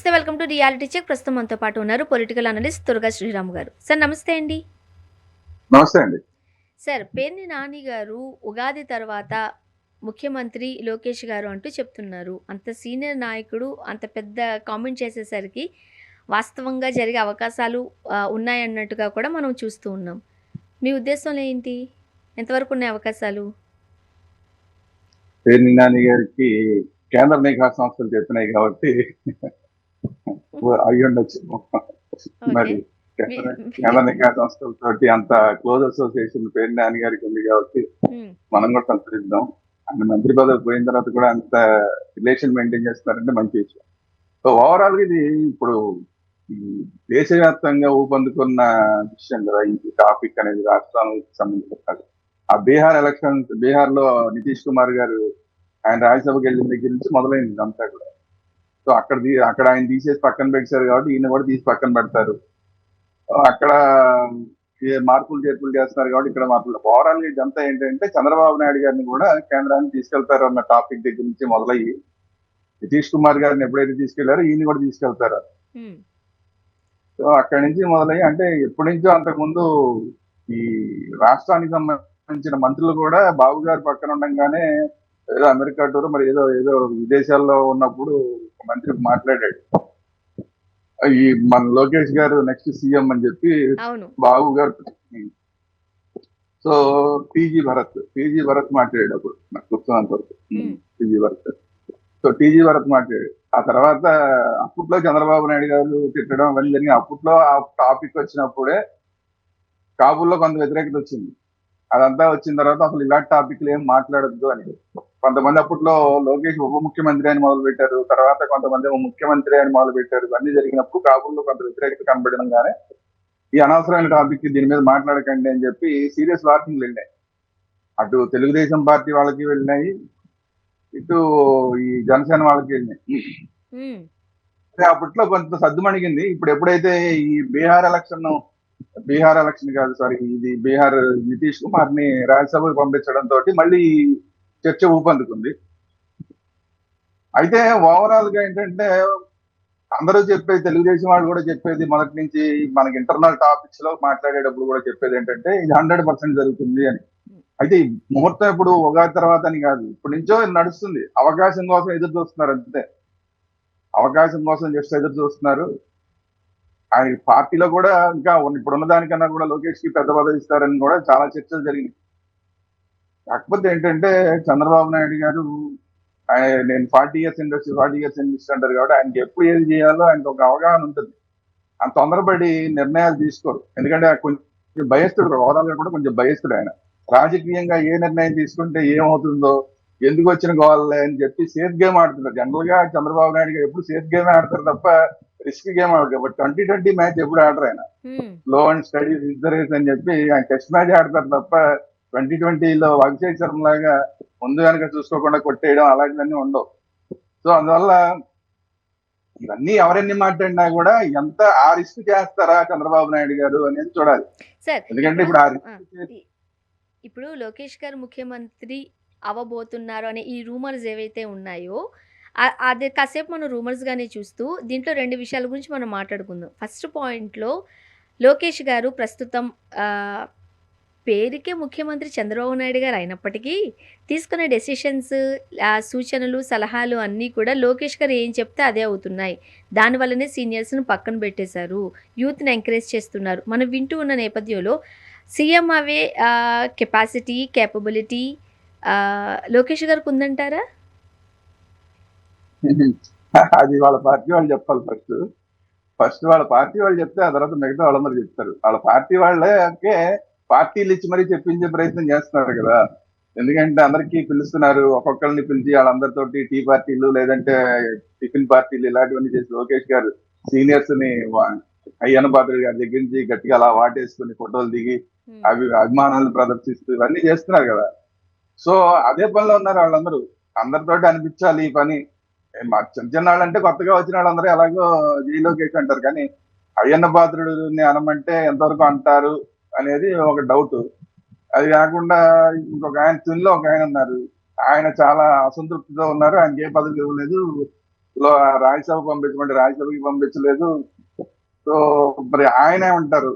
నమస్తే. Welcome to reality check. ప్రస్తుతం మనతో పాటు ఉన్నారు పొలిటికల్ అనలిస్ట్ దుర్గా శ్రీరామ్ గారు. సార్ నమస్తే అండి. నమస్తే అండి. సార్ పేర్ని నాని గారు ఉగాది తర్వాత ముఖ్యమంత్రి లోకేష్ గారు అంటూ చెప్తున్నారు. అంత సీనియర్ నాయకుడు అంత పెద్ద కామెంట్ చేసేసరికి వాస్తవంగా జరిగే అవకాశాలు ఉన్నాయన్నట్టుగా కూడా మనం చూస్తూ ఉన్నాం. మీ ఉద్దేశంలో ఏంటి? ఎంతవరకు ఉన్నాయి అవకాశాలు? పేర్ని నాని గారికి కేంద్ర నిఘా సంస్థలు చెప్పినాయి కాబట్టి అయ్యుండొచ్చు. మరి మీ కేంద్ర నిఘా సంస్థలతోటి అంత క్లోజ్ అసోసియేషన్ పేర్ని నాని గారికి ఉంది కాబట్టి మనం కూడా సంతరిద్దాం. ఆయన మంత్రి పదవి పోయిన తర్వాత కూడా అంత రిలేషన్ మెయింటైన్ చేస్తున్నారంటే మంచి విషయం. సో ఓవరాల్ గా ఇది ఇప్పుడు ఈ దేశవ్యాప్తంగా ఊపందుకున్న విషయం కదా ఈ టాపిక్ అనేది రాష్ట్రానికి సంబంధించిన ఆ బీహార్ లో నితీష్ కుమార్ గారు ఆయన రాజ్యసభకి వెళ్ళిన దగ్గర నుంచి మొదలైంది ఇదంతా కూడా. సో అక్కడ ఆయన తీసేసి పక్కన పెట్టారు కాబట్టి ఈయన కూడా తీసి పక్కన పెడతారు. అక్కడ మార్పులు చేర్పులు చేస్తున్నారు కాబట్టి ఇక్కడ మార్పులు. ఓవరాల్ గా ఇదంతా ఏంటంటే చంద్రబాబు నాయుడు గారిని కూడా కేంద్రాన్ని తీసుకెళ్తారు అన్న టాపిక్ దగ్గర నుంచి మొదలయ్యి నితీష్ కుమార్ గారిని ఎప్పుడైతే తీసుకెళ్లారో ఈయన కూడా తీసుకెళ్తారు. సో అక్కడి నుంచి మొదలయ్యి అంటే ఎప్పటి నుంచో అంతకుముందు ఈ రాష్ట్రానికి సంబంధించిన మంత్రులు కూడా బాబు గారి పక్కన ఉండగానే ఏదో అమెరికా టూర్ మరి ఏదో ఏదో విదేశాల్లో ఉన్నప్పుడు ఒక మంత్రి మాట్లాడాడు, ఈ మన లోకేష్ గారు నెక్స్ట్ సీఎం అని చెప్పి బాబు గారు. సో టీజీ భరత్ మాట్లాడాడు అప్పుడు నాకు గుర్తున్నంత వరకు. టీజీ భరత్ మాట్లాడాడు. ఆ తర్వాత అప్పట్లో చంద్రబాబు నాయుడు గారు తిట్టడం అవన్నీ జరిగి అప్పట్లో ఆ టాపిక్ వచ్చినప్పుడే కాబూల్లో కొంత వ్యతిరేకత వచ్చింది. అదంతా వచ్చిన తర్వాత అసలు ఇలాంటి టాపిక్లు ఏం మాట్లాడద్దు అని కొంతమంది అప్పట్లో లోకేష్ ఉప ముఖ్యమంత్రి అని మొదలు పెట్టారు, తర్వాత కొంతమంది ముఖ్యమంత్రి అని మొదలు పెట్టారు. ఇవన్నీ జరిగినప్పుడు కాబూల్లో కొంత వ్యతిరేకత కనబడడంగానే ఈ అనవసరమైన టాపిక్ దీని మీద మాట్లాడకండి అని చెప్పి సీరియస్ వార్నింగ్లు వెళ్ళినాయి. అటు తెలుగుదేశం పార్టీ వాళ్ళకి వెళ్ళినాయి, ఇటు ఈ జనసేన వాళ్ళకి వెళ్ళినాయి. అప్పట్లో కొంత సద్దుమణిగింది. ఇప్పుడు ఎప్పుడైతే ఈ బీహార్ ఎలక్షన్ కాదు సారీ ఇది బీహార్ నితీష్ కుమార్ ని రాజ్యసభకు పంపించడం తోటి మళ్ళీ చర్చ ఊపందుకుంది. అయితే ఓవరాల్ గా ఏంటంటే అందరూ చెప్పేది, తెలుగుదేశం వాళ్ళు కూడా చెప్పేది మొదటి నుంచి మనకి ఇంటర్నల్ టాపిక్స్ లో మాట్లాడేటప్పుడు కూడా చెప్పేది ఏంటంటే ఇది 100% జరుగుతుంది అని. అయితే ఈ ముహూర్తం ఇప్పుడు ఉగాది తర్వాత అని కాదు, ఇప్పటి నుంచో నడుస్తుంది. అవకాశం కోసం ఎదురు చూస్తున్నారు అంతే. అవకాశం కోసం జస్ట్ ఎదురు చూస్తున్నారు. ఆయన పార్టీలో కూడా ఇంకా ఇప్పుడున్న దానికన్నా కూడా లోకేష్ కి పెద్ద పదవి ఇస్తారని కూడా చాలా చర్చలు జరిగినాయి. కాకపోతే ఏంటంటే చంద్రబాబు నాయుడు గారు నేను 40 years ఇండస్ట్రీ అంటారు కాబట్టి ఆయనకి ఎప్పుడు ఏది చేయాలో ఆయనకు ఒక అవగాహన ఉంటుంది. అంత తొందరపడి నిర్ణయాలు తీసుకోరు. ఎందుకంటే కొంచెం భయస్తుడు, ఓవరాల్ గా కూడా కొంచెం భయస్తుడు ఆయన. రాజకీయంగా ఏ నిర్ణయం తీసుకుంటే ఏమవుతుందో, ఎందుకు వచ్చిన గోవాలే అని చెప్పి సేఫ్ గేమ్ ఆడుతున్నారు. జనరల్ గా చంద్రబాబు నాయుడు గారు ఎప్పుడు సేఫ్ గేమ్ ఆడతారు తప్ప రిస్క్ గేమ్ ఆడతారు. బట్ 2020 మ్యాచ్ ఎప్పుడు ఆడరు ఆయన. లో అండ్ స్టడీస్ ఇద్దరేస్ అని చెప్పి ఆయన టెస్ట్ మ్యాచ్ ఆడతారు తప్ప 2020లో అభిషేక్ శర్మ లాగా ముందు కనుక చూసుకోకుండా కొట్టేయడం అలాంటివన్నీ ఉండవు. సో అందువల్ల ఇవన్నీ ఎవరెన్ని మాట్లాడినా కూడా ఎంత ఆ రిస్క్ చేస్తారా చంద్రబాబు నాయుడు గారు అనేది చూడాలి. ఎందుకంటే ఇప్పుడు లోకేష్ గారు ముఖ్యమంత్రి అవ్వబోతున్నారు అనే ఈ రూమర్స్ ఏవైతే ఉన్నాయో అది కాసేపు మనం రూమర్స్ గానే చూస్తూ దీంట్లో 2 విషయాల గురించి మనం మాట్లాడుకుందాం. ఫస్ట్ పాయింట్లో లోకేష్ గారు ప్రస్తుతం పేరుకే ముఖ్యమంత్రి చంద్రబాబు నాయుడు గారు అయినప్పటికీ తీసుకునే డెసిషన్స్, సూచనలు, సలహాలు అన్నీ కూడా లోకేష్ గారు ఏం చెప్తే అదే అవుతున్నాయి. దానివల్లనే సీనియర్స్ని పక్కన పెట్టేశారు, యూత్ని ఎంకరేజ్ చేస్తున్నారు. మనం వింటూ ఉన్న నేపథ్యంలో సీఎం అవే కెపాసిటీ, కేపబిలిటీ లోకేష్ గారికి ఉందంటారా? అది వాళ్ళ పార్టీ వాళ్ళు చెప్పాలి. ఫస్ట్ వాళ్ళ పార్టీ వాళ్ళు చెప్తే ఆ తర్వాత మిగతా వాళ్ళందరూ చెప్తారు. వాళ్ళ పార్టీ వాళ్ళకే పార్టీలు ఇచ్చి మరీ చెప్పించే ప్రయత్నం చేస్తున్నారు కదా. ఎందుకంటే అందరికీ పిలుస్తున్నారు, ఒక్కొక్కరిని పిలిచి వాళ్ళందరితోటి టీ పార్టీలు లేదంటే టిఫిన్ పార్టీలు ఇలాంటివన్నీ చేసి లోకేష్ గారు సీనియర్స్ ని అయ్యన్న పాత్ర గారి దగ్గర నుంచి గట్టిగా అలా వాటేసుకుని ఫోటోలు దిగి అవి అభిమానాలు ప్రదర్శిస్తూ ఇవన్నీ చేస్తున్నారు కదా. సో అదే పనిలో ఉన్నారు వాళ్ళందరూ. అందరితోటి అనిపించాలి ఈ పని. చిన్న వాళ్ళంటే కొత్తగా వచ్చిన వాళ్ళందరూ ఎలాగో లోకేష్ అంటారు, కానీ అయ్యన్న పాత్రుడిని అనమంటే ఎంతవరకు అంటారు అనేది ఒక డౌట్. అది కాకుండా ఇంకొక ఆయన తునిలో ఒక ఆయన ఉన్నారు, ఆయన చాలా అసంతృప్తితో ఉన్నారు, ఆయనకి ఏ పదవి ఇవ్వలేదు, రాజ్యసభ పంపించమంటే రాజ్యసభకి పంపించలేదు. సో మరి ఆయన ఏమంటారు?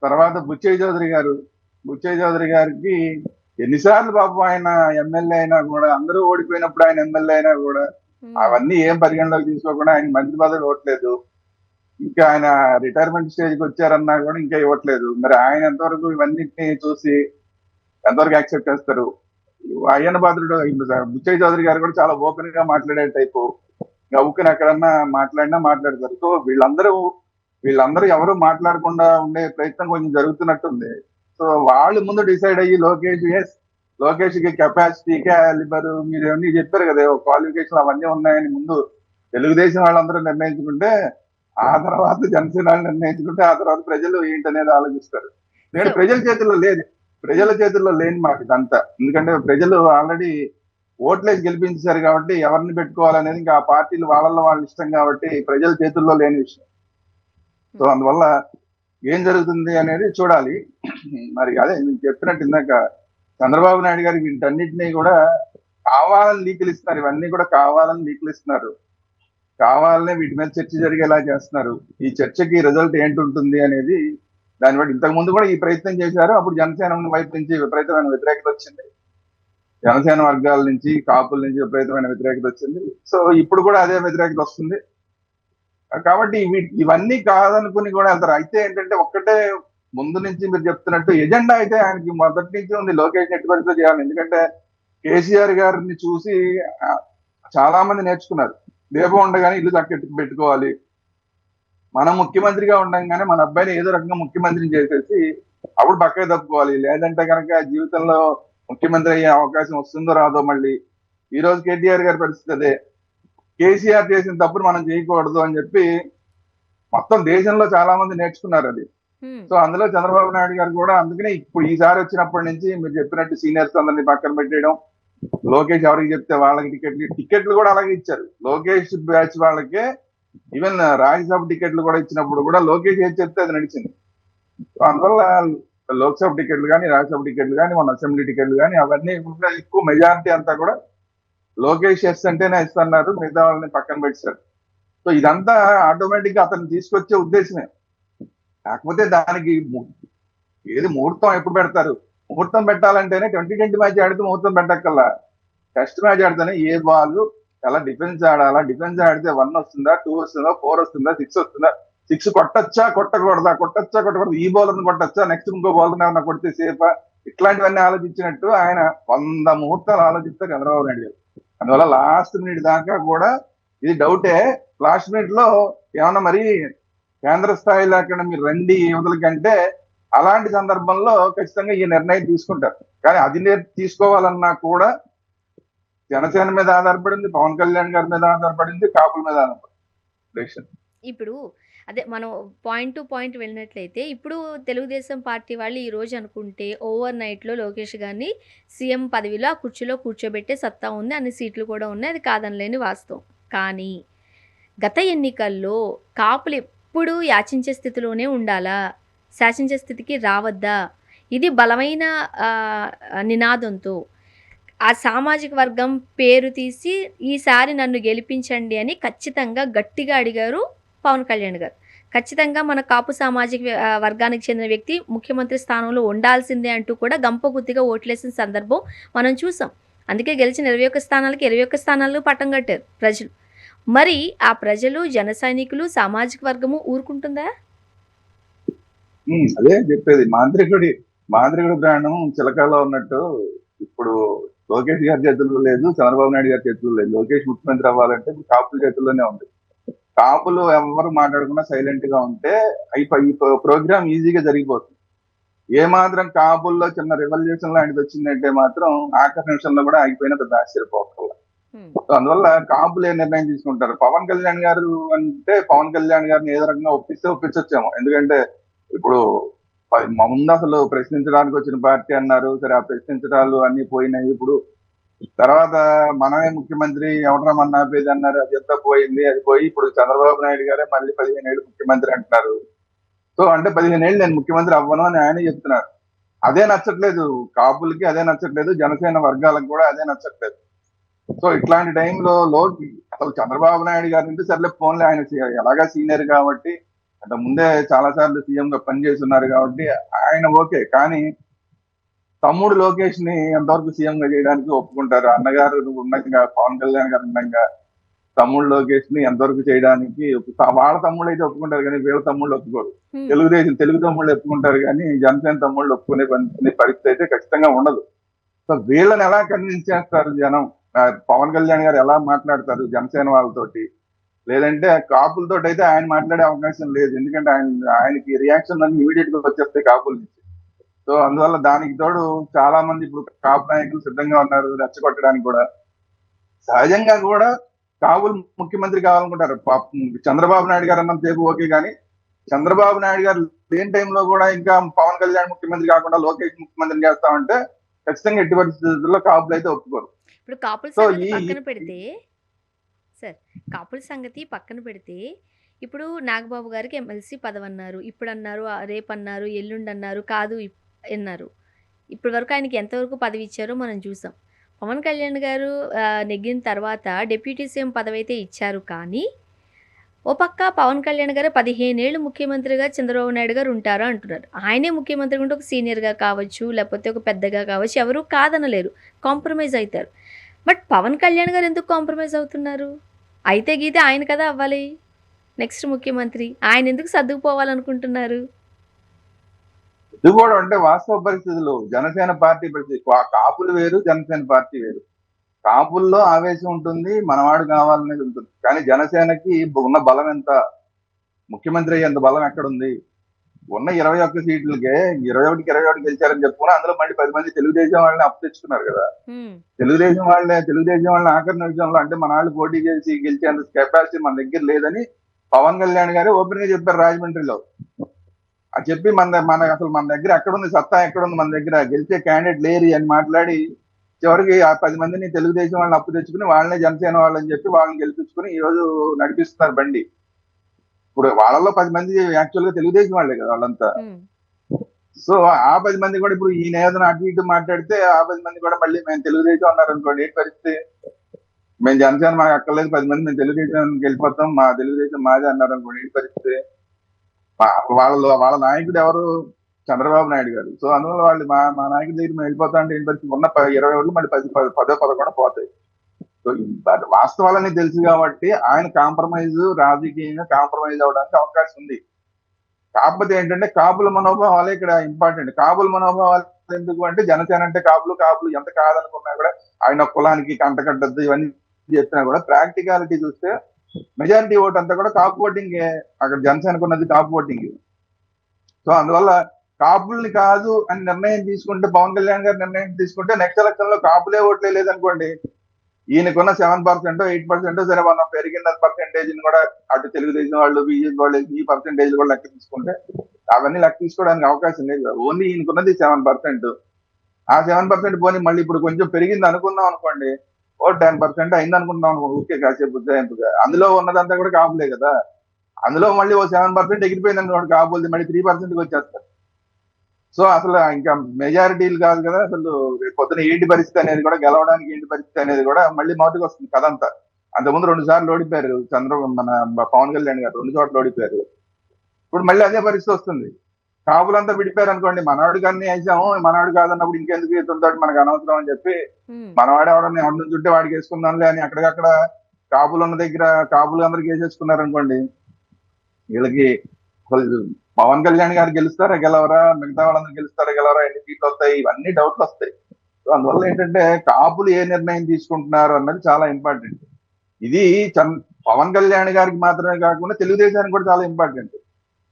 తర్వాత బుచ్చయ్య చౌదరి గారికి ఎన్నిసార్లు పాపం ఆయన ఎమ్మెల్యే అయినా కూడా, అందరూ ఓడిపోయినప్పుడు ఆయన ఎమ్మెల్యే అయినా కూడా అవన్నీ ఏం పరిగణలోకి తీసుకోకుండా ఆయన మంత్రి పదవి ఇవ్వట్లేదు. ఇంకా ఆయన రిటైర్మెంట్ స్టేజ్ కి వచ్చారన్నా కూడా ఇంకా ఇవ్వట్లేదు. మరి ఆయన ఎంతవరకు ఇవన్నిటిని చూసి ఎంతవరకు యాక్సెప్ట్ చేస్తారు? అయ్యన్న పాత్రుడు బుచ్చయ్య చౌదరి గారు కూడా చాలా ఓపెన్ గా మాట్లాడే టైపు. గవుకుని ఎక్కడన్నా మాట్లాడతారు. సో వీళ్ళందరూ ఎవరు మాట్లాడకుండా ఉండే ప్రయత్నం కొంచెం జరుగుతున్నట్టుంది. సో వాళ్ళు ముందు డిసైడ్ అయ్యి లోకేష్ కి కెపాసిటీ, క్యాలిబర్ మీరు అన్ని చెప్పారు కదా, క్వాలిఫికేషన్ అవన్నీ ఉన్నాయని ముందు తెలుగుదేశం వాళ్ళందరూ నిర్ణయించుకుంటే, ఆ తర్వాత జనసేన వాళ్ళు నిర్ణయించుకుంటే, ఆ తర్వాత ప్రజలు ఏంటనేది ఆలోచిస్తారు. నేను ప్రజల చేతుల్లో లేని మాట ఇదంతా. ఎందుకంటే ప్రజలు ఆల్రెడీ ఓట్లేసి గెలిపించారు కాబట్టి ఎవరిని పెట్టుకోవాలనేది ఇంకా ఆ పార్టీలు వాళ్ళ ఇష్టం కాబట్టి ప్రజల చేతుల్లో లేని విషయం. సో అందువల్ల ఏం జరుగుతుంది అనేది చూడాలి. మరి అదే నేను చెప్పినట్టు ఇందాక, చంద్రబాబు నాయుడు గారు వీటన్నిటినీ కూడా కావాలని లీకులు ఇస్తున్నారు. ఇవన్నీ కూడా కావాలని లీకులు ఇస్తున్నారు. కావాలనే వీటి మీద చర్చ జరిగేలా చేస్తున్నారు. ఈ చర్చకి రిజల్ట్ ఏంటుంటుంది అనేది దాన్ని బట్టి ఇంతకు ముందు కూడా ఈ ప్రయత్నం చేశారు. అప్పుడు జనసేన వైపు నుంచి విపరీతమైన వ్యతిరేకత వచ్చింది. జనసేన వర్గాల నుంచి, కాపుల నుంచి విపరీతమైన వ్యతిరేకత వచ్చింది. సో ఇప్పుడు కూడా అదే వ్యతిరేకత వస్తుంది. కాబట్టి ఇవన్నీ కాదనుకుని కూడా వెళ్తారు. అయితే ఏంటంటే ఒక్కటే ముందు నుంచి మీరు చెప్తున్నట్టు ఎజెండా అయితే ఆయనకి మొదటి నుంచి ఉంది, లోకేష్ ఎట్టి పరిస్థితుల్లో చేయాలి. ఎందుకంటే కేసీఆర్ గారిని చూసి చాలా మంది నేర్చుకున్నారు. దీపం ఉండగానే ఇల్లు చక్కట్టు పెట్టుకోవాలి, మనం ముఖ్యమంత్రిగా ఉండగానే మన అబ్బాయిని ఏదో రకంగా ముఖ్యమంత్రిని చేసేసి అప్పుడు పక్కకి తప్పుకోవాలి. లేదంటే కనుక జీవితంలో ముఖ్యమంత్రి అయ్యే అవకాశం వస్తుందో రాదో. మళ్ళీ ఈ రోజు కేటీఆర్ గారి పరిస్థితి అదే. కేసీఆర్ చేసిన తప్పును మనం చేయకూడదు అని చెప్పి మొత్తం దేశంలో చాలా మంది నేర్చుకున్నారు అది. సో అందులో చంద్రబాబు నాయుడు గారు కూడా అందుకనే ఇప్పుడు ఈసారి వచ్చినప్పటి నుంచి మీరు చెప్పినట్టు సీనియర్స్ అందరినీ పక్కన పెట్టేయడం, లోకేష్ ఎవరికి చెప్తే వాళ్ళకి టికెట్లు కూడా అలాగే ఇచ్చారు. లోకేష్ బ్యాచ్ వాళ్ళకే ఈవెన్ రాజ్యసభ టికెట్లు కూడా ఇచ్చినప్పుడు కూడా లోకేష్ ఏది చెప్తే అది నడిచింది. సో అందువల్ల లోక్సభ టికెట్లు కానీ, రాజ్యసభ టికెట్లు కానీ, మన అసెంబ్లీ టికెట్లు కానీ అవన్నీ ఎక్కువ మెజారిటీ అంతా కూడా లోకేష్ ఎస్ అంటేనే ఇస్తున్నారు, మిగతా వాళ్ళని పక్కన పెట్టారు. సో ఇదంతా ఆటోమేటిక్ గా అతను తీసుకొచ్చే ఉద్దేశమే. కాకపోతే దానికి ఏది ముహూర్తం ఎప్పుడు పెడతారు? ముహూర్తం పెట్టాలంటేనే 2020 మ్యాచ్ ఆడితే ముహూర్తం పెట్టక్కల్లా, టెస్ట్ మ్యాచ్ ఆడితేనే ఏ బాల్ ఎలా డిఫెన్స్ ఆడాలా, డిఫెన్స్ ఆడితే 1 వస్తుందా, 2 వస్తుందా, 4 వస్తుందా, 6 వస్తుందా, 6 కొట్టచ్చా కొట్టకూడదు, ఈ బౌలర్ని కొట్టచ్చా, నెక్స్ట్ ఇంకో బౌలర్ ఏమన్నా కొడితే సేఫా, ఇట్లాంటివన్నీ ఆలోచించినట్టు ఆయన 100 ముహూర్తాలు ఆలోచిస్తారు చంద్రబాబు నాయుడు గారు. అందువల్ల లాస్ట్ మినిట్ దాకా కూడా ఇది డౌటే. లాస్ట్ మినిట్ లో ఏమన్నా మరి కేంద్ర స్థాయిలో అక్కడ మీరు రండి యువతలకంటే అలాంటి సందర్భంలో ఖచ్చితంగా ఈ నిర్ణయం తీసుకుంటారు. కానీ అది తీసుకోవాలన్నా కూడా జనసేన మీద ఆధారపడింది, పవన్ కళ్యాణ్ గారి మీద ఆధారపడింది, కాపుల మీద ఆధారపడింది. ఇప్పుడు అదే మనం పాయింట్ టు పాయింట్ వెళ్ళినట్లయితే, ఇప్పుడు తెలుగుదేశం పార్టీ వాళ్ళు ఈ రోజు అనుకుంటే ఓవర్ నైట్లో లోకేష్ గారిని సీఎం పదవిలో ఆ కుర్చీలో కూర్చోబెట్టే సత్తా ఉంది, అన్ని సీట్లు కూడా ఉన్నాయి, అది కాదనలేని వాస్తవం. కానీ గత ఎన్నికల్లో కాపులు ఎప్పుడు యాచించే స్థితిలోనే ఉండాలా, శాసించే స్థితికి రావద్దా, ఇది బలమైన నినాదంతో ఆ సామాజిక వర్గం పేరు తీసి ఈసారి నన్ను గెలిపించండి అని ఖచ్చితంగా గట్టిగా అడిగారు పవన్ కళ్యాణ్ గారు. ఖచ్చితంగా మన కాపు సామాజిక వర్గానికి చెందిన వ్యక్తి ముఖ్యమంత్రి స్థానంలో ఉండాల్సిందే అంటూ కూడా గంపగుత్తిగా ఓట్లేసిన సందర్భం మనం చూసాం. అందుకే గెలిచిన 21 స్థానాలకి 21 స్థానాలు పట్టం కట్టారు ప్రజలు. మరి ఆ ప్రజలు, జన సైనికులు, సామాజిక వర్గము ఊరుకుంటుందా? అదే చెప్పేది, మాంత్రికుడి ప్రాణం చిలకలో ఉన్నట్టు ఇప్పుడు లోకేష్ గారి చేతుల్లో లేదు, చంద్రబాబు నాయుడు గారి చేతుల్లో లేదు. లోకేష్ ముఖ్యమంత్రి అవ్వాలంటే కాపుల చేతుల్లోనే ఉంది. కాపులు ఎవరు మాట్లాడకుండా సైలెంట్ గా ఉంటే ఈ ప్రోగ్రామ్ ఈజీగా జరిగిపోతుంది. ఏ మాత్రం కాపుల్లో చిన్న రెవల్యూషన్ లాంటిది వచ్చిందంటే మాత్రం ఆఖరి నిమిషంలో కూడా ఆగిపోయిన పెద్ద ఆశ్చర్యపోకల్లా. అందువల్ల కాపులు ఏ నిర్ణయం తీసుకుంటారు? పవన్ కళ్యాణ్ గారు అంటే పవన్ కళ్యాణ్ గారిని ఏదో రకంగా ఒప్పించొచ్చేమో. ఎందుకంటే ఇప్పుడు ముందు అసలు ప్రశ్నించడానికి వచ్చిన పార్టీ అన్నారు, సరే ఆ ప్రశ్నించడాలు అన్ని పోయినాయి. ఇప్పుడు తర్వాత మనమే ముఖ్యమంత్రి ఎవరు మన ఆపేది అన్నారు, అది ఎంత పోయింది, అది పోయి ఇప్పుడు చంద్రబాబు నాయుడు గారే మళ్ళీ 15 ఏళ్ళు ముఖ్యమంత్రి అంటున్నారు. సో అంటే 15 ఏళ్ళు నేను ముఖ్యమంత్రి అవ్వను అని ఆయన చెప్తున్నారు. అదే నచ్చట్లేదు కాపులకి, అదే నచ్చట్లేదు జనసేన వర్గాలకు కూడా అదే నచ్చట్లేదు. సో ఇట్లాంటి టైంలో అసలు చంద్రబాబు నాయుడు గారి నుండి సర్లే ఫోన్లే, ఆయన ఎలాగా సీనియర్ కాబట్టి అంత ముందే చాలా సార్లు సీఎం గా పనిచేస్తున్నారు కాబట్టి ఆయన ఓకే. కానీ తమ్ముడు లోకేష్ ని ఎంతవరకు సీఎం గా చేయడానికి ఒప్పుకుంటారు? అన్నగారు ఉండగా, పవన్ కళ్యాణ్ గారు ఉండగా తమ్ముడు లోకేష్ ని ఎంతవరకు చేయడానికి వాళ్ళ తమ్ముళ్ళు అయితే ఒప్పుకుంటారు కానీ వీళ్ళ తమ్ముళ్ళు ఒప్పుకోరు. తెలుగు తమ్ముళ్ళు ఒప్పుకుంటారు కానీ జనసేన తమ్ముళ్ళు ఒప్పుకునే పరిస్థితి అయితే ఖచ్చితంగా ఉండదు. సో వీళ్ళని ఎలా కన్విన్స్ చేస్తారు జనం? పవన్ కళ్యాణ్ గారు ఎలా మాట్లాడతారు జనసేన వాళ్ళతోటి? లేదంటే కాపులతో అయితే ఆయన మాట్లాడే అవకాశం లేదు, ఎందుకంటే ఆయనకి రియాక్షన్ అన్ని ఇమీడియట్ గా వచ్చేస్తాయి కాపుల నుంచి. సో అందువల్ల దానికి తోడు చాలా మంది ఇప్పుడు కాపు నాయకులు సిద్ధంగా ఉన్నారు రెచ్చగొట్టడానికి కూడా. సహజంగా కూడా కాపులు ముఖ్యమంత్రి కావాలనుకుంటారు. చంద్రబాబు నాయుడు గారు అన్నంత సేపు ఓకే, కానీ చంద్రబాబు నాయుడు గారు లేని టైంలో కూడా ఇంకా పవన్ కళ్యాణ్ ముఖ్యమంత్రి కాకుండా లోకేష్ ముఖ్యమంత్రిని చేస్తామంటే ఖచ్చితంగా ఎట్టి పరిస్థితుల్లో కాపులు అయితే ఒప్పుకోరు. ఇప్పుడు కాపుల సంగతి పక్కన పెడితే ఇప్పుడు నాగబాబు గారికి ఎమ్మెల్సీ పదవి అన్నారు, ఇప్పుడు అన్నారు, రేపు అన్నారు, ఎల్లుండి అన్నారు, కాదు అన్నారు. ఇప్పటి వరకు ఆయనకి ఎంతవరకు పదవి ఇచ్చారో మనం చూసాం. పవన్ కళ్యాణ్ గారు నెగ్గిన తర్వాత డిప్యూటీ సీఎం పదవి అయితే ఇచ్చారు, కానీ ఓ పక్క పవన్ కళ్యాణ్ గారు 15 ఏళ్ళు ముఖ్యమంత్రిగా చంద్రబాబు నాయుడు గారు ఉంటారు అంటున్నారు. ఆయనే ముఖ్యమంత్రి ఉంటే ఒక సీనియర్గా కావచ్చు, లేకపోతే ఒక పెద్దగా కావచ్చు, ఎవరు కాదనలేరు, కాంప్రమైజ్ అవుతారు. బట్ పవన్ కళ్యాణ్ గారు ఎందుకు కాంప్రమైజ్ అవుతున్నారు? అయితే గీతే ఆయన కదా అవ్వాలి నెక్స్ట్ ముఖ్యమంత్రి, ఆయన ఎందుకు సర్దుకుపోవాలనుకుంటున్నారు? ఇది కూడా అంటే వాస్తవ పరిస్థితులు, జనసేన పార్టీ పరిస్థితి. కాపులు వేరు, జనసేన పార్టీ వేరు. కాపుల్లో ఆవేశం ఉంటుంది, మనవాడు కావాలనేది ఉంటుంది. కానీ జనసేనకి ఉన్న బలం ఎంత? ముఖ్యమంత్రి అయ్యేంత బలం ఎక్కడుంది? ఉన్న 21 సీట్లకే 21 గెలిచారని చెప్పుకున్నా, అందులో మళ్ళీ 10 మంది తెలుగుదేశం వాళ్ళని అప్పు తెచ్చుకున్నారు కదా. తెలుగుదేశం వాళ్ళని ఆఖరి నిమిషంలో, అంటే మన వాళ్ళు పోటీ చేసి గెలిచేంత కెపాసిటీ మన దగ్గర లేదని పవన్ కళ్యాణ్ గారు ఓపెన్ గా చెప్పారు రాజమండ్రిలో. అది చెప్పి అసలు మన దగ్గర ఎక్కడుంది, సత్తా ఎక్కడుంది, మన దగ్గర గెలిచే క్యాండిడేట్ లేరు అని మాట్లాడి చివరికి ఆ 10 మందిని తెలుగుదేశం వాళ్ళని అప్పు తెచ్చుకుని వాళ్ళనే జనసేన వాళ్ళని చెప్పి వాళ్ళని గెలిపించుకుని ఈ రోజు నడిపిస్తున్నారు బండి. ఇప్పుడు వాళ్ళలో 10 మంది యాక్చువల్ గా తెలుగుదేశం వాళ్ళే కదా వాళ్ళంతా. సో ఆ 10 మంది కూడా ఇప్పుడు ఈ ఏదైనా అటు ఇటు మాట్లాడితే ఆ 10 మంది కూడా మళ్ళీ మేము తెలుగుదేశం అన్నారు అనుకోండి, ఏంటి పరిస్థితి? మేము జనసేన మాకు అక్కర్లేదు, 10 మంది మేము తెలుగుదేశానికి వెళ్ళిపోతాం, మా తెలుగుదేశం మాదే అన్నారు అనుకోండి, ఏంటి పరిస్థితి? వాళ్ళ నాయకుడు ఎవరు? చంద్రబాబు నాయుడు గారు. సో అందువల్ల వాళ్ళు మా నాయకుడి దగ్గర మేము వెళ్ళిపోతా అంటే ఏంటి పరిస్థితి? ఉన్న 20 ఓట్లు మళ్ళీ 10 పోతాయి. సో వాస్తవాలని తెలుసు కాబట్టి ఆయన రాజకీయంగా కాంప్రమైజ్ అవడానికి అవకాశం ఉంది. కాకపోతే ఏంటంటే కాపుల మనోభావాలే ఇక్కడ ఇంపార్టెంట్. కాపుల మనోభావాలు ఎందుకు అంటే, జనసేన అంటే కాపులు ఎంత కాదనుకున్నా కూడా ఆయన కులానికి కంటకట్టద్దు ఇవన్నీ చెప్పినా కూడా ప్రాక్టికాలిటీ చూస్తే మెజారిటీ ఓట్ అంతా కూడా కాపు ఓటింగ్. అక్కడ జనసేనకు ఉన్నది కాపు ఓటింగ్. సో అందువల్ల కాపుల్ని కాదు అని నిర్ణయం తీసుకుంటే, పవన్ కళ్యాణ్ గారు నిర్ణయం తీసుకుంటే నెక్స్ట్ ఎలక్షన్ లో కాపులే ఓట్లే లేదనుకోండి, ఈయనకున్న 7%, 8% సరే మనం పెరిగిన పర్సెంటేజ్ కూడా అటు తెలుగుదేశం వాళ్ళు, బీజేపీ వాళ్ళు ఈ పర్సెంటేజ్ కూడా లెక్క తీసుకుంటే అవన్నీ లెక్క తీసుకోవడానికి అవకాశం లేదు. ఓన్లీ ఈయనకున్నది 7%. ఆ 7% పోనీ మళ్ళీ ఇప్పుడు కొంచెం పెరిగింది అనుకుందాం అనుకోండి, 10% అయింది అనుకుందాం అనుకోండి, ఓకే కాసేపు ఉజ్జాయింపుగా. అందులో ఉన్నదంతా కూడా కాపులే కదా. అందులో మళ్ళీ 7% ఎగిరిపోయింది అనుకోండి కాపులది, మళ్ళీ 3%కి వచ్చేస్తారు. సో అసలు ఇంకా మెజారిటీలు కాదు కదా, అసలు పొద్దున ఏంటి పరిస్థితి అనేది కూడా, గెలవడానికి ఏంటి పరిస్థితి అనేది కూడా మళ్ళీ మొదటికి వస్తుంది కదంతా. అంతకుముందు 2 సార్లు ఓడిపోయారు మన పవన్ కళ్యాణ్ గారు, 2 చోట్ల ఓడిపోయారు. ఇప్పుడు మళ్ళీ అదే పరిస్థితి వస్తుంది. కాపులంతా విడిపోయారు అనుకోండి, మనవాడికి అన్ని వేసాము, మనవాడు కాదన్నప్పుడు ఇంకెందుకు ఇతనితో మనకు అనవసరం అని చెప్పి మనవాడు ఎవడన్నా ఎవరి నుంచి ఉంటే వాడికి వేసుకుందాంలే అని అక్కడికక్కడ కాపులు ఉన్న దగ్గర కాపులు అందరికి వేసేసుకున్నారు అనుకోండి, వీళ్ళకి పవన్ కళ్యాణ్ గారు గెలవరా, మిగతా వాళ్ళందరూ గెలవరా, ఎన్ని సీట్లు వస్తాయి, ఇవన్నీ డౌట్లు వస్తాయి. సో అందువల్ల ఏంటంటే కాపులు ఏ నిర్ణయం తీసుకుంటున్నారు అన్నది చాలా ఇంపార్టెంట్. ఇది పవన్ కళ్యాణ్ గారికి మాత్రమే కాకుండా తెలుగుదేశానికి కూడా చాలా ఇంపార్టెంట్.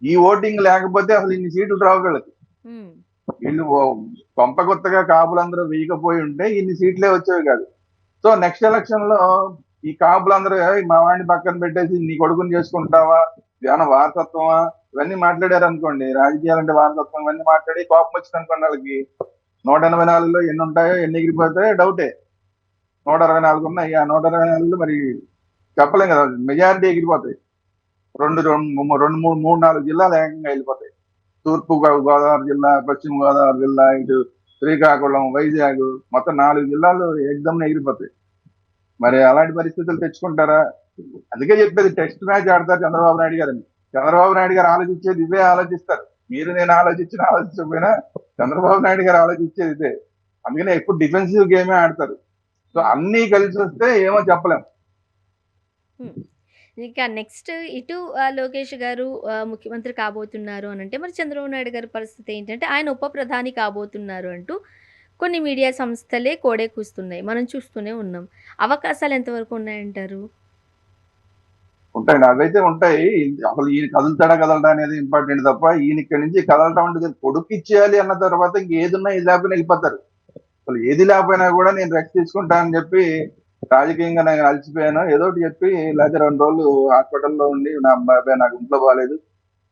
ఈ ఓటింగ్ లేకపోతే అసలు ఇన్ని సీట్లు రావు వీళ్ళకి. వీళ్ళు కొంప కొత్తగా కాపులందరూ వేయకపోయి ఉంటే ఇన్ని సీట్లే వచ్చేవి కాదు. సో నెక్స్ట్ ఎలక్షన్ లో ఈ కాపులందరూ మా వాడిని పక్కన పెట్టేసి నీ కొడుకుని చేసుకుంటావా, ఏమైనా వారసత్వమా, ఇవన్నీ మాట్లాడారు అనుకోండి, రాజకీయాలు అంటే వారసత్వం ఇవన్నీ మాట్లాడి కోపం వచ్చింది అనుకోండి, వాళ్ళకి 184లో ఎన్ని ఉంటాయో ఎన్ని ఎగిరిపోతాయో డౌటే. 164 ఉన్నాయి, ఆ 164 మరి చెప్పలేం కదా, మెజారిటీ ఎగిరిపోతాయి. 3-4 జిల్లాలు ఏకంగా వెళ్ళిపోతాయి. తూర్పు గోదావరి జిల్లా, పశ్చిమ గోదావరి జిల్లా, ఇటు శ్రీకాకుళం, వైజాగ్, మొత్తం 4 జిల్లాలు ఎగ్దమ్ ఎగిరిపోతాయి. మరి అలాంటి పరిస్థితులు తెచ్చుకుంటారా? అందుకే చెప్పేది టెస్ట్ మ్యాచ్ ఆడతారు చంద్రబాబు నాయుడు గారు. చంద్రబాబు నాయుడు గారు ఆలోచించేది ఇవే ఆలోచిస్తారు. మీరు నేను ఆలోచించకపోయినా చంద్రబాబు నాయుడు గారు ఆలోచించేది ఇదే. అందుకనే ఎప్పుడు డిఫెన్సివ్ గేమే ఆడతారు. సో అన్ని కలిసి వస్తే ఏమో చెప్పలేం. ఇంకా నెక్స్ట్ ఇటు లోకేష్ గారు ముఖ్యమంత్రి కాబోతున్నారు అనంటే, మరి చంద్రబాబు నాయుడు గారి పరిస్థితి ఏంటంటే, ఆయన ఉప ప్రధాని కాబోతున్నారు అంటూ కొన్ని మీడియా సంస్థలే కోడె కూస్తున్నాయి. మనం చూస్తూనే ఉన్నాం. అవకాశాలు ఎంతవరకు ఉన్నాయంటారు? ఉంటాయండి, అవైతే ఉంటాయి. అసలు ఈయన కదులుతాడా కదలడా అనేది ఇంపార్టెంట్ తప్ప, ఈయన ఇక్కడి నుంచి కదలటం అంటే కొడుకు ఇచ్చేయాలి అన్న తర్వాత ఇంకేదున్నా ఇది లేకపోయినా వెళ్ళిపోతారు. అసలు ఏది లేకపోయినా కూడా నేను రెస్ట్ తీసుకుంటా అని చెప్పి, రాజకీయంగా నేను అలసిపోయాను ఏదో ఒకటి చెప్పి, లేకపోతే 2 రోజులు హాస్పిటల్లో ఉండి నా అబ్బాయి నాకు ఇంట్లో బాగాలేదు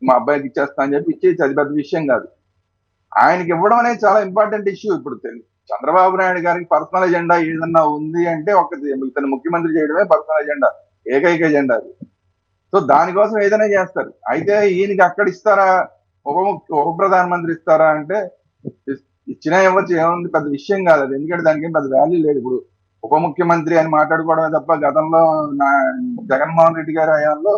మా అబ్బాయికి ఇచ్చేస్తా అని చెప్పి ఇచ్చేసి అది పెద్ద విషయం కాదు. ఆయనకి ఇవ్వడం అనేది చాలా ఇంపార్టెంట్ ఇష్యూ. ఇప్పుడు చంద్రబాబు నాయుడు గారికి పర్సనల్ ఎజెండా ఏదన్నా ఉంది అంటే ఒకటి, ఇతను ముఖ్యమంత్రి చేయడమే పర్సనల్ ఎజెండా, ఏకైక ఎజెండా అది. సో దానికోసం ఏదైనా చేస్తారు. అయితే ఈయనకి అక్కడ ఇస్తారా, ఉప ప్రధానమంత్రి ఇస్తారా అంటే ఇచ్చినా ఇవ్వచ్చు, ఏముంది పెద్ద విషయం కాదు అది. ఎందుకంటే దానికి ఏం పెద్ద వాల్యూ లేదు. ఇప్పుడు ఉప ముఖ్యమంత్రి అని మాట్లాడుకోవడమే తప్ప, గతంలో జగన్మోహన్ రెడ్డి గారి హయాంలో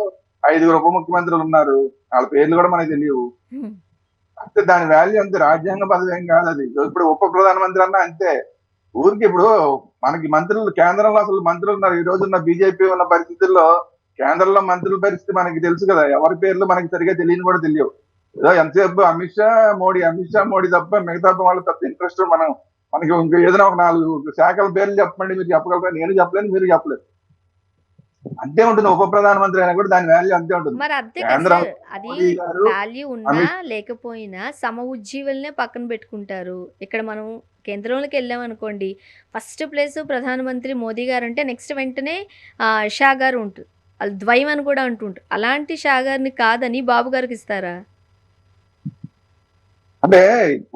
5 ఉప ముఖ్యమంత్రులు ఉన్నారు, వాళ్ళ పేర్లు కూడా మనకు తెలియవు. అంటే దాని వాల్యూ అంతే, రాజ్యాంగ పదవి ఏం కాదు అది. ఇప్పుడు ఉప ప్రధానమంత్రి అన్నా అంతే. ఊరికి ఇప్పుడు మనకి మంత్రులు కేంద్రంలో అసలు మంత్రులు ఉన్నారు. ఈ రోజున్న బీజేపీ ఉన్న పరిస్థితుల్లో కేంద్రంలో మంత్రుల పరిస్థితి మనకి తెలుసు కదా, ఎవరి పేర్లు మనకి సరిగా తెలియని కూడా తెలియవు. ఏదో ఎంతసేపు అమిత్ షా మోడీ తప్ప మిగతా వాళ్ళు పెద్ద ఇంట్రెస్ట్ మనకి ఇంకా ఏదైనా ఒక 4 శాఖల పేర్లు చెప్పండి మీరు చెప్పగలరా, నేను చెప్పలేను మీరు చెప్పలేదు. అంతే ఉంటుంది. ఉప ప్రధానమంత్రి అయినా కూడా దాని వాల్యూ అంతే ఉంటుంది. మరి అంతే కేంద్రం కదా సార్. అది మోడీ గారు వాల్యూ ఉన్నా లేకపోయినా సమఉజ్జీవులనే పక్కన పెట్టుకుంటారు. ఇక్కడ మనం కేంద్రంలోకి వెళ్ళామనుకోండి, ఫస్ట్ ప్లేస్ ప్రధానమంత్రి మోదీ గారు అంటే నెక్స్ట్ వెంటనే షా గారు ఉంటుంది. వాళ్ళు ద్వయం అని కూడా అంటుంటారు. అలాంటి షా గారిని కాదని బాబు గారికి ఇస్తారా? అంటే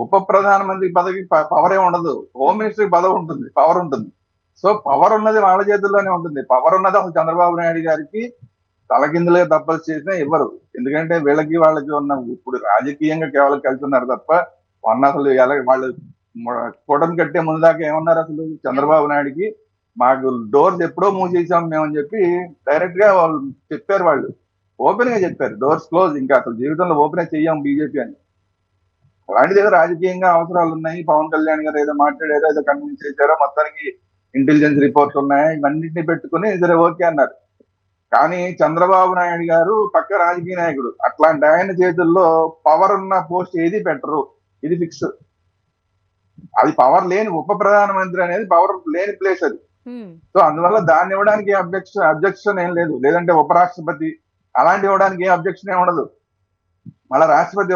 ఉప ప్రధానమంత్రి పదవి పవర్ ఏ ఉండదు. హోమ్ మినిస్టర్ పదవి ఉంటుంది, పవర్ ఉంటుంది. సో పవర్ ఉన్నది వాళ్ళ చేతుల్లోనే ఉంటుంది. పవర్ ఉన్నది అసలు చంద్రబాబు నాయుడు గారికి తలకిందులుగా తప్పలు చేసినా ఇవ్వరు. ఎందుకంటే వీళ్ళకి వాళ్ళకి ఉన్న ఇప్పుడు రాజకీయంగా కేవలం కలిసి తప్ప అసలు ఎలా వాళ్ళు కూటమి కట్టే ముందు దాకా ఏమన్నారు అసలు చంద్రబాబు నాయుడుకి, మాకు డోర్స్ ఎప్పుడో మూవ్ చేసాం మేమని చెప్పి డైరెక్ట్ గా వాళ్ళు చెప్పారు. వాళ్ళు ఓపెన్ గా చెప్పారు, డోర్స్ క్లోజ్, ఇంకా అసలు జీవితంలో ఓపెన్ చెయ్యాం బీజేపీ అని. అలాంటిది ఏదో రాజకీయంగా అవసరాలు ఉన్నాయి, పవన్ కళ్యాణ్ గారు ఏదో మాట్లాడారో ఏదో కన్విన్స్ చేశారో, మొత్తానికి ఇంటెలిజెన్స్ రిపోర్ట్స్ ఉన్నాయి, ఇవన్నింటినీ పెట్టుకుని సరే ఓకే అన్నారు. కానీ చంద్రబాబు నాయుడు గారు పక్క రాజకీయ నాయకుడు, అట్లాంటి ఆయన చేతుల్లో పవర్ ఉన్న పోస్ట్ ఏది పెట్టరు, ఇది ఫిక్స్. అది పవర్ లేని ఉప ప్రధానమంత్రి అనేది పవర్ లేని ప్లేస్ అది. సో అందువల్ల దాన్ని ఇవ్వడానికి అబ్జెక్షన్ ఏం లేదు. లేదంటే ఉపరాష్ట్రపతి అలాంటి ఇవ్వడానికి ఏ అబ్జెక్షన్ ఏమి ఉండదు. మళ్ళీ రాష్ట్రపతి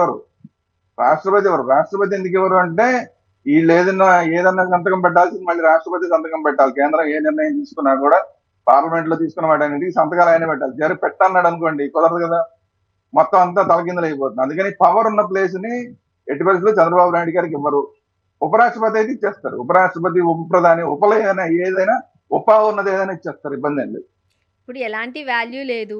ఎందుకు ఎవరు అంటే, వీళ్ళు ఏదన్నా సంతకం పెట్టాల్సింది మళ్ళీ రాష్ట్రపతి సంతకం పెట్టాలి. కేంద్రం ఏ నిర్ణయం తీసుకున్నా కూడా పార్లమెంట్ లో తీసుకున్న వాటి సంతకాలు ఆయన పెట్టాలి. జరి పెట్టన్నాడు అనుకోండి కుదరదు కదా, మొత్తం అంతా తలకిందులు అయిపోతుంది. అందుకని పవర్ ఉన్న ప్లేస్ ని ఎట్టి పరిస్థితుల్లో చంద్రబాబు నాయుడు గారికి ఇవ్వరు. ఉపరాష్ట్రపతి అయితే ఇచ్చేస్తారు. ఉపరాష్ట్రపతి, ఉప ప్రధాని, ఏదైనా ఉన్నది ఏదైనా ఇచ్చేస్తారు, ఇబ్బంది ఏం లేదు. ఇప్పుడు ఎలాంటి వాల్యూ లేదు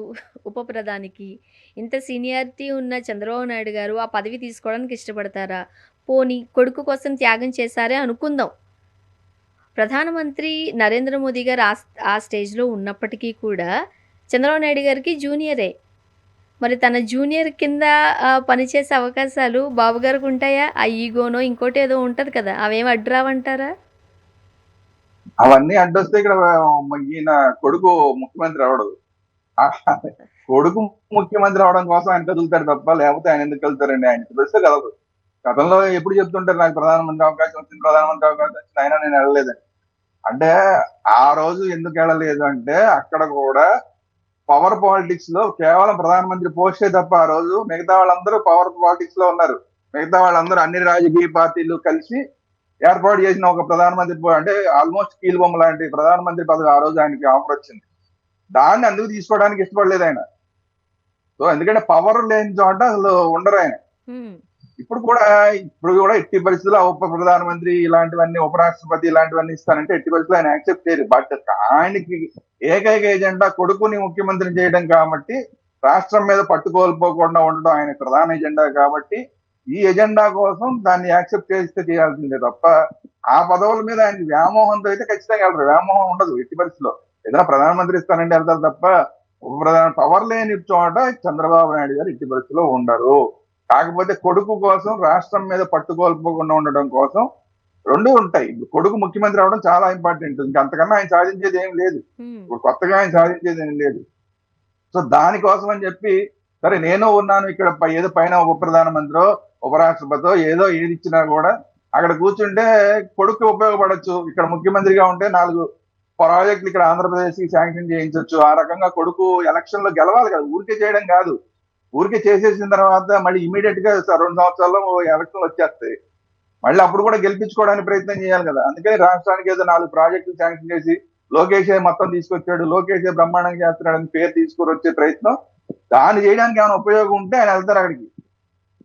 ఉప ప్రధానికి. ఇంత సీనియారిటీ ఉన్న చంద్రబాబు నాయుడు గారు ఆ పదవి తీసుకోవడానికి ఇష్టపడతారా? పోనీ కొడుకు కోసం త్యాగం చేశారే అనుకుందాం. ప్రధానమంత్రి నరేంద్ర మోదీ గారు ఆ స్టేజ్లో ఉన్నప్పటికీ కూడా చంద్రబాబు నాయుడు గారికి జూనియరే. మరి తన జూనియర్ కింద పనిచేసే అవకాశాలు బాబు గారికి ఉంటాయా? ఆ ఈగోనో ఇంకోటి ఏదో ఉంటుంది కదా, అవేమి అడ్డురావంటారా? అవన్నీ అడ్డొస్తే ఇక్కడ ఈయన కొడుకు ముఖ్యమంత్రి అవడు. కొడుకు ముఖ్యమంత్రి అవడం కోసం ఆయన కదులుతాడు తప్ప, లేకపోతే ఆయన ఎందుకు కలుగుతారండి? ఆయన తెలిస్తే కలదు. గతంలో ఎప్పుడు చెప్తుంటారు నాకు ప్రధానమంత్రి అవకాశం వచ్చింది, అయినా నేను వెళ్ళలేదని. అంటే ఆ రోజు ఎందుకు వెళ్ళలేదు అంటే, అక్కడ కూడా పవర్ పాలిటిక్స్ లో కేవలం ప్రధానమంత్రి పోస్టే తప్ప ఆ రోజు మిగతా వాళ్ళందరూ పవర్ పాలిటిక్స్ లో ఉన్నారు. మిగతా వాళ్ళందరూ అన్ని రాజకీయ పార్టీలు కలిసి ఏర్పాటు చేసిన ఒక ప్రధానమంత్రి అంటే ఆల్మోస్ట్ కీలుబొమ్మ లాంటి ప్రధానమంత్రి పదవి ఆ రోజు ఆయనకి ఆఫర్ వచ్చింది. దాన్ని అందుకు తీసుకోవడానికి ఇష్టపడలేదు ఆయన. సో ఎందుకంటే పవర్ లేని చోట అసలు ఉండరు ఆయన. ఇప్పుడు కూడా ఎట్టి పరిస్థితుల్లో ఉప ప్రధానమంత్రి ఇలాంటివన్నీ, ఉపరాష్ట్రపతి ఇలాంటివన్నీ ఇస్తానంటే ఎట్టి పరిస్థితుల్లో ఆయన యాక్సెప్ట్ చేయరు. బట్ ఆయనకి ఏకైక ఎజెండా కొడుకుని ముఖ్యమంత్రిని చేయడం కాబట్టి, రాష్ట్రం మీద పట్టుకోల్పోకుండా ఉండడం ఆయన ప్రధాన ఎజెండా కాబట్టి, ఈ ఎజెండా కోసం దాన్ని యాక్సెప్ట్ చేస్తే చేయాల్సిందే తప్ప, ఆ పదవుల మీద ఆయనకి వ్యామోహంతో అయితే ఖచ్చితంగా వెళ్ళరు. వ్యామోహం ఉండదు ఎట్టి పరిస్థితిలో. ఏదైనా ప్రధానమంత్రి ఇస్తానంటే వెళ్తారు తప్ప ఉప ప్రధాన పవర్ లేని చోట చంద్రబాబు నాయుడు గారు ఎట్టి పరిస్థితిలో ఉండరు. కాకపోతే కొడుకు కోసం రాష్ట్రం మీద పట్టుకోల్పోకుండా ఉండడం కోసం రెండు ఉంటాయి. ఇప్పుడు కొడుకు ముఖ్యమంత్రి అవడం చాలా ఇంపార్టెంట్. ఇంకా అంతకన్నా ఆయన సాధించేది ఏం లేదు. హ్మ్. ఇప్పుడు కొత్తగా ఆయన సాధించేది ఏం లేదు. సో దానికోసం అని చెప్పి సరే నేను ఉన్నాను ఇక్కడ ఏదో పైన ఉప ప్రధానమంత్రో ఉపరాష్ట్రపతో ఏదో ఏది ఇచ్చినా కూడా అక్కడ కూర్చుంటే కొడుకు ఉపయోగపడొచ్చు. ఇక్కడ ముఖ్యమంత్రిగా ఉంటే 4 ప్రాజెక్టులు ఇక్కడ ఆంధ్రప్రదేశ్ కి శాంక్షన్ చేయించవచ్చు. ఆ రకంగా కొడుకు ఎలక్షన్ లో గెలవాలి కదా, ఊరికే చేయడం కాదు. ఊరికే చేసేసిన తర్వాత మళ్ళీ ఇమీడియట్ గా 2 సంవత్సరాల్లో ఎలక్షన్లు వచ్చేస్తాయి. మళ్ళీ అప్పుడు కూడా గెలిపించుకోవడానికి ప్రయత్నం చేయాలి కదా. అందుకని రాష్ట్రానికి ఏదో 4 ప్రాజెక్టులు శాంక్షన్ చేసి లోకేషే మొత్తం తీసుకొచ్చాడు, లోకేషే బ్రహ్మాండంగా చేస్తున్నాడని పేరు తీసుకొని వచ్చే ప్రయత్నం, దాన్ని చేయడానికి ఏమైనా ఉపయోగం ఉంటే ఆయన వెళ్తారు అక్కడికి.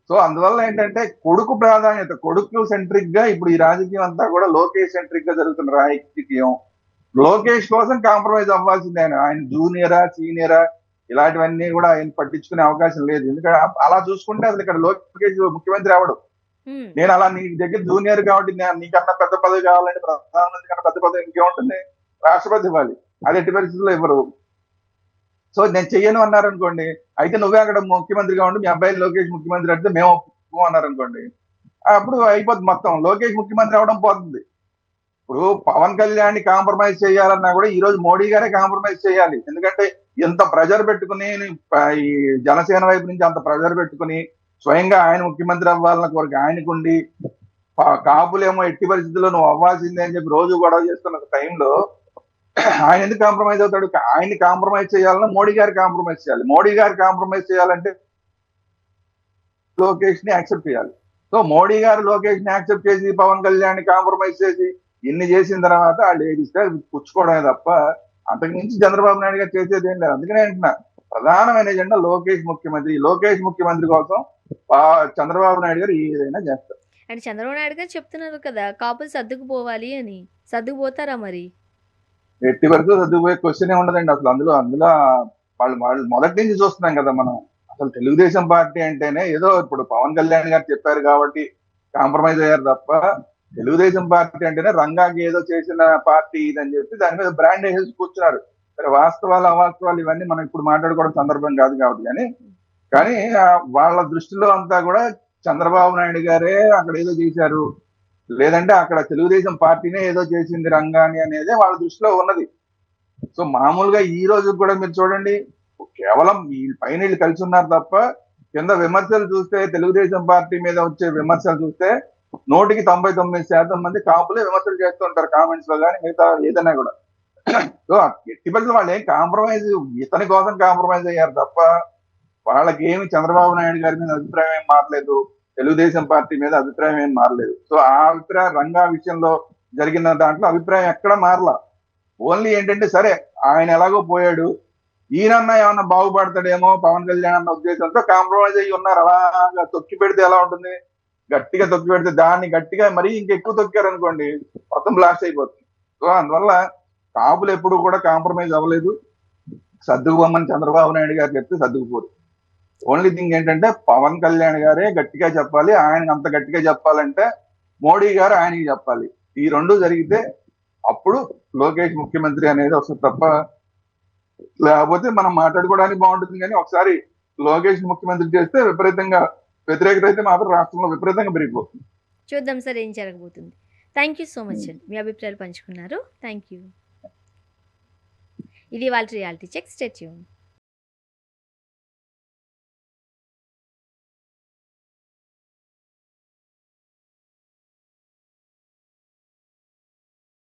సో అందువల్ల ఏంటంటే కొడుకు ప్రాధాన్యత, కొడుకు సెంట్రిక్ గా ఇప్పుడు ఈ రాజకీయం అంతా కూడా లోకేష్ సెంట్రిక్ గా జరుగుతున్న రాజకీయం. లోకేష్ కోసం కాంప్రమైజ్ అవ్వాల్సిందే. ఆయన జూనియరా సీనియరా ఇలాంటివన్నీ కూడా ఆయన పట్టించుకునే అవకాశం లేదు. ఎందుకంటే అలా చూసుకుంటే అసలు ఇక్కడ లోకేష్ ముఖ్యమంత్రి అవడు. హ్మ్. నేను అలా నీ దగ్గర జూనియర్ కాబట్టి నీకన్నా పెద్ద పదవి కావాలంటే ప్రధానమంత్రి కన్నా పెద్ద పదవి ఇంకేముంటుంది, రాష్ట్రపతి ఇవ్వాలి. అది ఎట్టి పరిస్థితుల్లో ఇవ్వరు. సో నేను చెయ్యను అన్నారు అనుకోండి, అయితే నువ్వే అక్కడ ముఖ్యమంత్రిగా ఉండి మీ అబ్బాయి లోకేష్ ముఖ్యమంత్రి అంటే మేము ఒప్పుకోము అన్నారు అనుకోండి, అప్పుడు అయిపోతుంది మొత్తం. లోకేష్ ముఖ్యమంత్రి అవడం పోతుంది. ఇప్పుడు పవన్ కళ్యాణ్ కాంప్రమైజ్ చేయాలన్నా కూడా ఈ రోజు మోడీ గారే కాంప్రమైజ్ చేయాలి. ఎందుకంటే ఇంత ప్రెజర్ పెట్టుకుని ఈ జనసేన వైపు నుంచి అంత ప్రెజర్ పెట్టుకుని స్వయంగా ఆయన ముఖ్యమంత్రి అవ్వాలన్న కోరిక ఆయనకుండి, కాపులేమో ఎట్టి పరిస్థితుల్లో నువ్వు అవ్వాల్సిందే అని చెప్పి రోజు గొడవ చేస్తున్న టైంలో ఆయన ఎందుకు కాంప్రమైజ్ అవుతాడు? ఆయన్ని కాంప్రమైజ్ చేయాలన్నా మోడీ గారు కాంప్రమైజ్ చేయాలి. మోడీ గారు కాంప్రమైజ్ చేయాలంటే లోకేష్ ని యాక్సెప్ట్ చేయాలి. సో మోడీ గారు లోకేష్ ని యాక్సెప్ట్ చేసి పవన్ కళ్యాణ్ ని కాంప్రమైజ్ చేసి ఇన్ని చేసిన తర్వాత వాళ్ళు ఏదిస్తే పుచ్చుకోవడమే తప్ప అంతకు మించి చంద్రబాబు నాయుడు గారు చేసేది ఏం లేదు. అందుకనే అంటున్నా, ప్రధానమైన ఎజెండా లోకేష్ ముఖ్యమంత్రి. లోకేష్ ముఖ్యమంత్రి కోసం చంద్రబాబు నాయుడు గారు ఏదైనా చేస్తారు. అండ్ చంద్రబాబు నాయుడు గారు చెప్తున్నారు కదా, కాపులు సర్దుకుపోవాలి అని. సర్దుకుపోతారా మరి? ఎట్టి వరకు చదువుపోయే క్వశ్చన్ ఉండదండి అసలు. అందులో అందులో వాళ్ళు మొదటి నుంచి చూస్తున్నాం కదా మనం. అసలు తెలుగుదేశం పార్టీ అంటేనే ఏదో ఇప్పుడు పవన్ కళ్యాణ్ గారు చెప్పారు కాబట్టి కాంప్రమైజ్ అయ్యారు తప్ప, తెలుగుదేశం పార్టీ అంటేనే రంగాకి ఏదో చేసిన పార్టీ ఇదని చెప్పి దాని మీద బ్రాండ్ వేసేసి కూర్చున్నారు. సరే వాస్తవాలు అవాస్తవాలు ఇవన్నీ మనం ఇప్పుడు మాట్లాడుకోవడం సందర్భం కాదు కాబట్టి కానీ వాళ్ళ దృష్టిలో అంతా కూడా చంద్రబాబు నాయుడు గారే అక్కడ ఏదో చేశారు, లేదంటే అక్కడ తెలుగుదేశం పార్టీనే ఏదో చేసింది రంగాని అనేది వాళ్ళ దృష్టిలో ఉన్నది. సో మామూలుగా ఈ రోజు కూడా మీరు చూడండి, కేవలం ఈ పైన వీళ్ళు కలిసి ఉన్నారు తప్ప కింద విమర్శలు చూస్తే, తెలుగుదేశం పార్టీ మీద వచ్చే విమర్శలు చూస్తే 99% మంది కాపులే విమర్శలు చేస్తూ ఉంటారు కామెంట్స్ లో కానీ మిగతా ఏదైనా కూడా. సో ఎట్టి పరిస్థితుల్లో వాళ్ళు ఏం కాంప్రమైజ్, ఇతని కోసం కాంప్రమైజ్ అయ్యారు తప్ప వాళ్ళకి ఏమి చంద్రబాబు నాయుడు గారి మీద అభిప్రాయం ఏం మారలేదు, తెలుగుదేశం పార్టీ మీద అభిప్రాయం ఏం మారలేదు. సో ఆ అభిప్రాయం రంగా విషయంలో జరిగిన దాంట్లో అభిప్రాయం ఎక్కడ మారలా. ఓన్లీ ఏంటంటే సరే ఆయన ఎలాగో పోయాడు, ఈయనన్నా ఏమన్నా బాగుపడతాడేమో పవన్ కళ్యాణ్ అన్న ఉద్దేశంతో కాంప్రమైజ్ అయ్యి ఉన్నారు. అలాగా తొక్కి పెడితే ఎలా ఉంటుంది, గట్టిగా తొక్కి పెడితే దాన్ని గట్టిగా మరీ ఇంకెక్కువ తొక్కారు అనుకోండి మొత్తం బ్లాస్ట్ అయిపోతుంది. సో అందువల్ల కాపులు ఎప్పుడు కూడా కాంప్రమైజ్ అవ్వలేదు. సర్దుకుపోమని చంద్రబాబు నాయుడు గారు చెప్తే సర్దుకుపోరు. ఓన్లీ థింగ్ ఏంటంటే పవన్ కళ్యాణ్ గారే గట్టిగా చెప్పాలి. ఆయన అంత గట్టిగా చెప్పాలంటే మోడీ గారు ఆయనకి చెప్పాలి. ఈ రెండు జరిగితే అప్పుడు లోకేష్ ముఖ్యమంత్రి అనేది వస్తుంది తప్ప, లేకపోతే మనం మాట్లాడుకోవడానికి బాగుంటుంది. కానీ ఒకసారి లోకేష్ ముఖ్యమంత్రి చేస్తే విపరీతంగా వ్యతిరేకత అయితే మాత్రం రాష్ట్రంలో విపరీతంగా పెరిగిపోతుంది. చూద్దాం సార్ ఏం జరగబోతుంది. థ్యాంక్ యూ సో మచ్ అండి, మీ అభిప్రాయాలు పంచుకున్నారు. Thank you. ఇది వాళ్ళ రియాలిటీ చెక్. Stay tune.